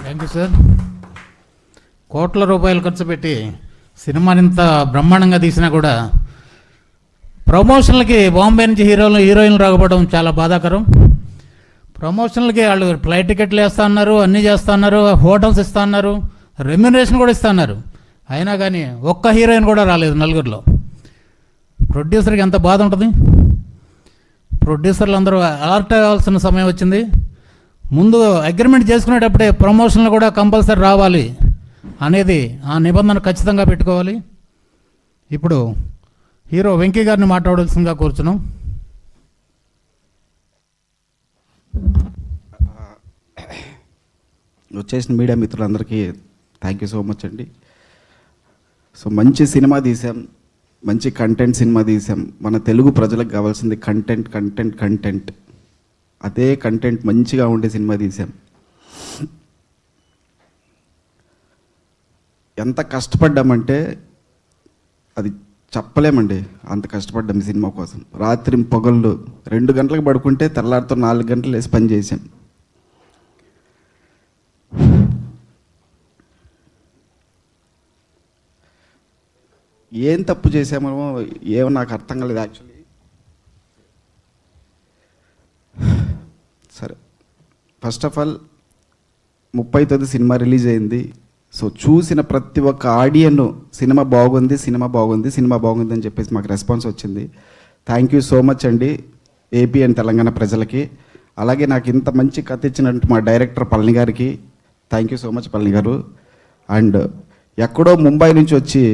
Thank you sir. కోట్ల రూపాయలు ఖర్చు పెట్టి సినిమాని ఇంత బ్రహ్మాండంగా తీసినా కూడా ప్రమోషన్లకి బాంబే నుంచి హీరోయిన్లు రాకపోవడం చాలా బాధాకరం. ప్రమోషన్లకి వాళ్ళు ఫ్లైట్ టికెట్లు వేస్తా అన్నారు, అన్నీ చేస్తా అన్నారు, హోటల్స్ ఇస్తా అన్నారు, రెమ్యునరేషన్ కూడా ఇస్తా అన్నారు. అయినా కానీ ఒక్క హీరోయిన్ కూడా రాలేదు నలుగురిలో. ప్రొడ్యూసర్కి ఎంత బాధ ఉంటుంది. ప్రొడ్యూసర్లు అందరూ అలర్ట్ అవ్వాల్సిన సమయం వచ్చింది. ముందు అగ్రిమెంట్ చేసుకునేటప్పుడే ప్రమోషన్లు కూడా కంపల్సరీ రావాలి అనేది ఆ నిబంధన ఖచ్చితంగా పెట్టుకోవాలి. ఇప్పుడు హీరో వెంకీ గారిని మాట్లాడాల్సిందిగా కూర్చున్నాం. వచ్చేసిన మీడియా మిత్రులందరికీ థ్యాంక్ యూ సో మచ్ అండి. సో మంచి సినిమా తీసాం, మంచి కంటెంట్ సినిమా తీసాం. మన తెలుగు ప్రజలకు కావాల్సింది కంటెంట్ కంటెంట్ కంటెంట్. అదే కంటెంట్ మంచిగా ఉండే సినిమా తీసాం. ఎంత కష్టపడ్డామంటే అది చెప్పలేమండి. అంత కష్టపడ్డాం ఈ సినిమా కోసం. రాత్రి పగళ్ళు 2 గంటలకు పడుకుంటే తెల్లారితో 4 గంటలు వేసి పని చేసాం. ఏం తప్పు చేసామో ఏమో నాకు అర్థం కాలేదు యాక్చువల్లీ. సరే, ఫస్ట్ ఆఫ్ ఆల్ 30వ తేదీ సినిమా రిలీజ్ అయింది. సో చూసిన ప్రతి ఒక్క ఆడియన్ సినిమా బాగుంది, సినిమా బాగుంది, సినిమా బాగుంది అని చెప్పేసి మాకు రెస్పాన్స్ వచ్చింది. థ్యాంక్ యూ సో మచ్ అండి ఏపీ అండ్ తెలంగాణ ప్రజలకి. అలాగే నాకు ఇంత మంచి కథ ఇచ్చినట్టు మా డైరెక్టర్ పళని గారికి thank you so much Palani గారు. అండ్ ఎక్కడో ముంబై నుంచి వచ్చి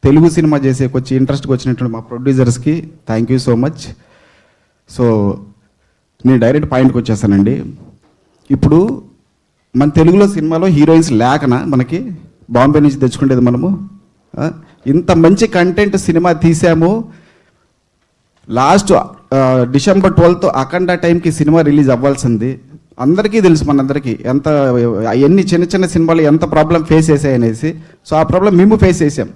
తెలుగు సినిమా చేసేకొచ్చి ఇంట్రెస్ట్కి వచ్చినటువంటి మా ప్రొడ్యూసర్స్కి thank you so much. So నేను డైరెక్ట్ పాయింట్కి వచ్చేసానండి. ఇప్పుడు మన తెలుగులో సినిమాలో హీరోయిన్స్ లేకనా మనకి బాంబే నుంచి తెచ్చుకునేది మనము? ఇంత మంచి కంటెంట్ సినిమా తీసాము. లాస్ట్ డిసెంబర్ 12th అఖండ టైంకి సినిమా రిలీజ్ అవ్వాల్సింది. అందరికీ తెలుసు, మనందరికీ ఎంత ఎన్ని చిన్న చిన్న సినిమాలు ఎంత ప్రాబ్లం ఫేస్ చేసాయనేసి. సో ఆ ప్రాబ్లం మేము ఫేస్ చేసాం,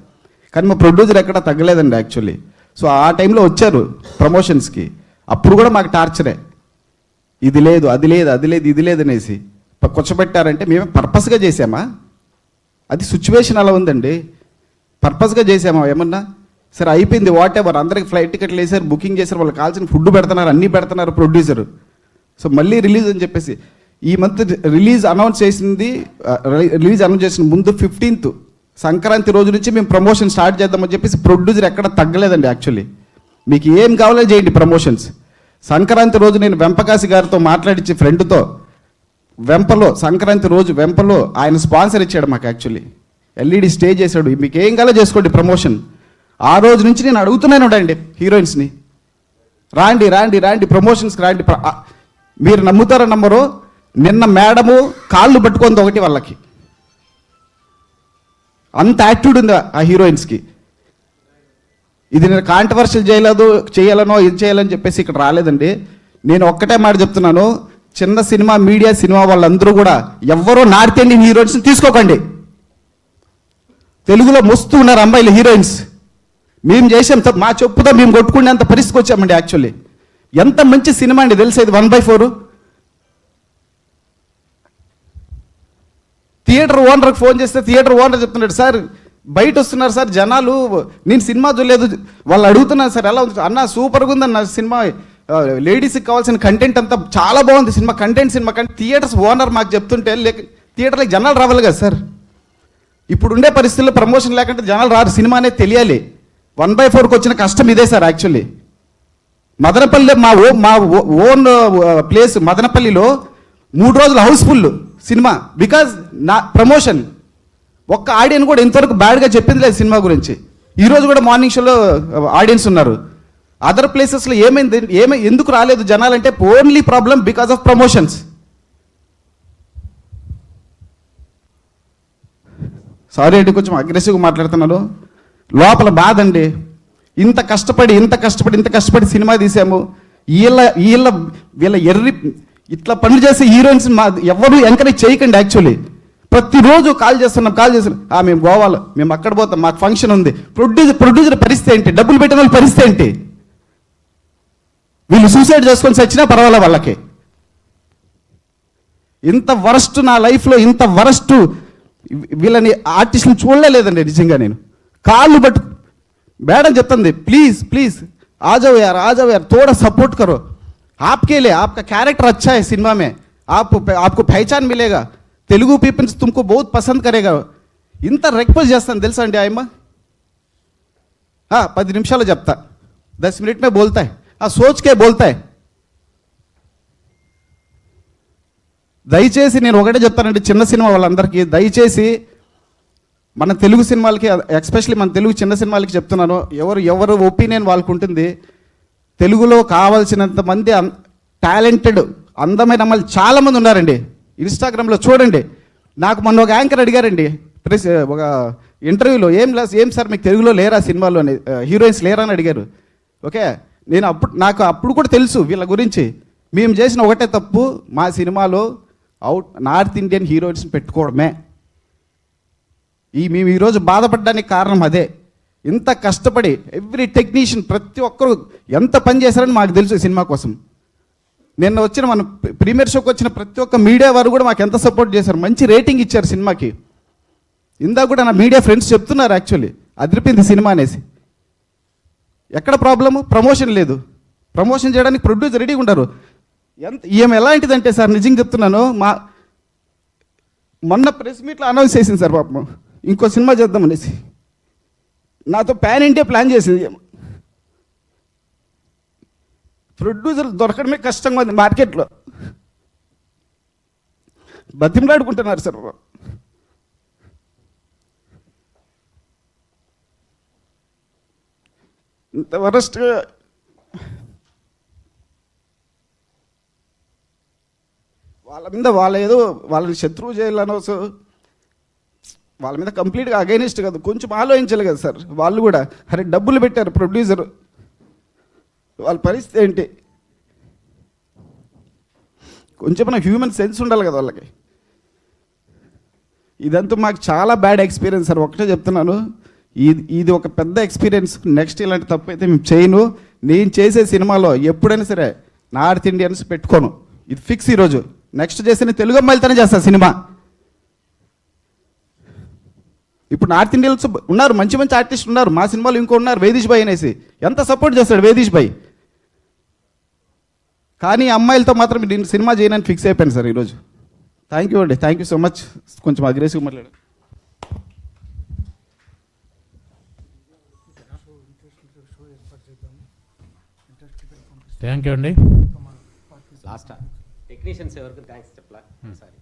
కానీ మా ప్రొడ్యూసర్ ఎక్కడ తగ్గలేదండి యాక్చువల్లీ. సో ఆ టైంలో వచ్చారు ప్రమోషన్స్కి, అప్పుడు కూడా మాకు టార్చరే. ఇది లేదు, అది లేదు, అది లేదు, ఇది లేదు అనేసి కూర్చోబెట్టారంటే మేమే పర్పస్గా చేసామా? అది సిచ్యువేషన్ అలా ఉందండి. పర్పస్గా చేసామా ఏమన్నా? సరే అయిపోయింది, వాట్ ఎవర్. అందరికి ఫ్లైట్ టికెట్లు వేసారు, బుకింగ్ చేశారు, వాళ్ళు కావాల్సిన ఫుడ్ పెడుతున్నారు, అన్నీ పెడుతున్నారు ప్రొడ్యూసర్. సో మళ్ళీ రిలీజ్ అని చెప్పేసి ఈ మంత్ రిలీజ్ అనౌన్స్ చేసిన ముందు 15th సంక్రాంతి రోజు నుంచి మేము ప్రమోషన్ స్టార్ట్ చేద్దామని చెప్పేసి ప్రొడ్యూసర్ ఎక్కడ తగ్గలేదండి యాక్చువల్లీ. మీకు ఏం కావాలో చేయండి ప్రమోషన్స్. సంక్రాంతి రోజు నేను వెంపకాసి గారితో మాట్లాడించి ఫ్రెండ్తో సంక్రాంతి రోజు వెంపలో ఆయన స్పాన్సర్ ఇచ్చాడు మాకు యాక్చువల్లీ. ఎల్ఈడి స్టేజ్ చేశాడు, మీకు ఏం కావాలో చేసుకోండి ప్రమోషన్. ఆ రోజు నుంచి నేను అడుగుతున్నాను అండి హీరోయిన్స్ని, రాండి రాండి రాండి ప్రమోషన్స్కి రాండి. మీరు నమ్ముతారో నమ్మరో, నిన్న మేడము కాళ్ళు పట్టుకుంది ఒకటి వాళ్ళకి. అంత యాటిట్యూడ్ ఉంది ఆ హీరోయిన్స్కి. ఇది నేను కాంట్రవర్షియల్ చేయాలనో ఇది చేయాలని చెప్పేసి ఇక్కడ రాలేదండి. నేను ఒక్కటే మాట చెప్తున్నాను, చిన్న సినిమా మీడియా సినిమా వాళ్ళందరూ కూడా ఎవ్వరూ నార్త్ ఇండియన్ హీరోయిన్స్ని తీసుకోకండి. తెలుగులో మస్తు ఉన్నారు అమ్మాయిలు హీరోయిన్స్. మేము చేసాం, మా చెప్పుతో మేము కొట్టుకునేంత పరిస్థితికి వచ్చామండి యాక్చువల్లీ. ఎంత మంచి సినిమా అండి తెలిసేది 1/4. థియేటర్ ఓనర్కి ఫోన్ చేస్తే థియేటర్ ఓనర్ చెప్తున్నాడు, సార్ బయట వస్తున్నారు సార్ జనాలు, నేను సినిమా చూడలేదు, వాళ్ళు అడుగుతున్నాను సార్ ఎలా ఉంది అన్న, సూపర్గా ఉందన్న సినిమా, లేడీస్కి కావాల్సిన కంటెంట్ అంతా చాలా బాగుంది సినిమా, కంటెంట్ సినిమా. కానీ థియేటర్స్ ఓనర్ మాకు చెప్తుంటే థియేటర్లకు జనాలు రావాలి కదా సార్. ఇప్పుడుండే పరిస్థితుల్లో ప్రమోషన్ లేకుంటే జనాలు రారు, సినిమా అనేది తెలియాలి. 1/4కి వచ్చిన కష్టం ఇదే సార్ యాక్చువల్లీ. మదనపల్లి మా ఓన్ ప్లేస్ మదనపల్లిలో 3 రోజులు హౌస్ఫుల్ సినిమా, బికాజ్ నా ప్రమోషన్. ఒక్క ఆడియన్స్ కూడా ఇంతవరకు బ్యాడ్గా చెప్పింది లేదు సినిమా గురించి. ఈరోజు కూడా మార్నింగ్ షోలో ఆడియన్స్ ఉన్నారు. అదర్ ప్లేసెస్లో ఎందుకు రాలేదు జనాలంటే only problem because of promotions. Sorry అండి, కొంచెం అగ్రెసివ్గా మాట్లాడుతున్నాను, లోపల బాధ అండి. ఇంత కష్టపడి సినిమా తీసాము. వీళ్ళ ఇట్లా పనులు చేసే హీరోయిన్స్ ఎవరు ఎంకరేజ్ చేయకండి యాక్చువల్లీ. ప్రతిరోజు కాల్ చేస్తున్నాం. మేము గోవాలో, మేము అక్కడ పోతాం, మాకు ఫంక్షన్ ఉంది. ప్రొడ్యూసర్ పరిస్థితి ఏంటి? డబ్బులు పెట్టిన వాళ్ళ పరిస్థితి ఏంటి? వీళ్ళు సూసైడ్ చేసుకొని చచ్చినా పర్వాలే వాళ్ళకి. ఇంత వరస్ట్ నా లైఫ్లో ఇంత వరస్ట్ వీళ్ళని ఆర్టిస్టులు చూడలేదండి నిజంగా. నేను కాళ్ళు పట్టు మేడం చెప్తుంది, ప్లీజ్ ప్లీజ్ आ जाओ यार थोड़ा सपोर्ट करो, आपके लिए आपका कैरेक्टर अच्छा है सिनेमा में, आपको पहचान मिलेगा, तेलुगु पीपल्स तुमको बहुत पसंद करेगा. ఇంత రిక్వెస్ట్ చేస్తాను తెలుసా అండి ఆయమ్మ. 10 నిమిషాలు చెప్తా, 10 मिनट में बोलता है, सोच के बोलता है. దయచేసి నేను ఒకటే చెప్తానండి చిన్న సినిమా వాళ్ళందరికీ, దయచేసి మన తెలుగు సినిమాలకి, ఎస్పెషల్లీ మన తెలుగు చిన్న సినిమాలకి చెప్తున్నాను, ఎవరు ఒపీనియన్ వాళ్ళకు ఉంటుంది. తెలుగులో కావాల్సినంత మంది టాలెంటెడ్ అందమైన అమ్మాయిలు చాలామంది ఉన్నారండి. ఇన్స్టాగ్రామ్లో చూడండి. నాకు మొన్న ఒక యాంకర్ అడిగారండి ఒక ఇంటర్వ్యూలో, ఏం సార్ మీకు తెలుగులో లేరా సినిమాలో హీరోయిన్స్ లేరా అని అడిగారు. ఓకే, నేను నాకు అప్పుడు కూడా తెలుసు వీళ్ళ గురించి. మేము చేసిన ఒకటే తప్పు, మా సినిమాలో నార్త్ ఇండియన్ హీరోయిన్స్ని పెట్టుకోవడమే. మేము ఈరోజు బాధపడడానికి కారణం అదే. ఇంత కష్టపడి ఎవ్రీ టెక్నీషియన్ ప్రతి ఒక్కరు ఎంత పని చేశారని మాకు తెలుసు సినిమా కోసం. నిన్న వచ్చిన మన ప్రీమియర్ షోకి వచ్చిన ప్రతి ఒక్క మీడియా వారు కూడా మాకు ఎంత సపోర్ట్ చేశారు, మంచి రేటింగ్ ఇచ్చారు సినిమాకి. ఇందాక కూడా నా మీడియా ఫ్రెండ్స్ చెప్తున్నారు యాక్చువల్లీ అదిరిపోయింది సినిమా అనేసి. ఎక్కడ ప్రాబ్లము? ప్రమోషన్ లేదు. ప్రమోషన్ చేయడానికి ప్రొడ్యూసర్ రెడీగా ఉంటారు. ఈమె ఎలాంటిదంటే సార్ నిజంగా చెప్తున్నాను, మొన్న ప్రెస్ మీట్లో అనౌన్స్ చేసింది సార్ పాపం ఇంకో సినిమా చేద్దామనేసి. నాతో పాన్ ఇండియా ప్లాన్ చేసింది. ప్రొడ్యూసర్ దొరకడమే కష్టంగా ఉంది మార్కెట్లో, బతిమలాడుకుంటున్నారు సార్. ఇంత వరస్ట్గా వాళ్ళ మీద వాళ్ళని శత్రువు చేయాలనోసు, వాళ్ళ మీద కంప్లీట్గా అగైనిస్ట్ కాదు, కొంచెం ఆలోచించాలి కదా సార్ వాళ్ళు కూడా. అరే డబ్బులు పెట్టారు ప్రొడ్యూసర్, వాళ్ళ పరిస్థితి ఏంటి? కొంచెం నాకు హ్యూమన్ సెన్స్ ఉండాలి కదా వాళ్ళకి. ఇదంతా మాకు చాలా బ్యాడ్ ఎక్స్పీరియన్స్ సార్, ఒకటే చెప్తున్నాను. ఇది ఒక పెద్ద ఎక్స్పీరియన్స్. నెక్స్ట్ ఇలాంటి తప్పు అయితే మేము చేయను. నేను చేసే సినిమాలో ఎప్పుడైనా సరే నార్త్ ఇండియన్స్ పెట్టుకోను, ఇది ఫిక్స్. ఈరోజు నెక్స్ట్ చేసిన తెలుగు అమ్మాయిలతోనే చేస్తా సినిమా. ఇప్పుడు నార్త్ ఇండియన్స్ ఉన్నారు, మంచి మంచి ఆర్టిస్ట్ ఉన్నారు. మా సినిమాలో ఇంకో ఉన్నారు వేదీష్ భాయ్ అనేసి, ఎంత సపోర్ట్ చేస్తాడు వేదీష్ భాయ్. కానీ అమ్మాయిలతో మాత్రం నేను సినిమా చేయనని ఫిక్స్ అయిపోయాను సార్ ఈరోజు. థ్యాంక్ యూ అండి, థ్యాంక్ యూ సో మచ్. కొంచెం అగ్రెసివ్ మాట్లాడారు. థ్యాంక్ యూ అండి. లాస్ట్ టెక్నీషియన్స్ ఎవరికి థ్యాంక్స్ చెప్పలా. సారీ.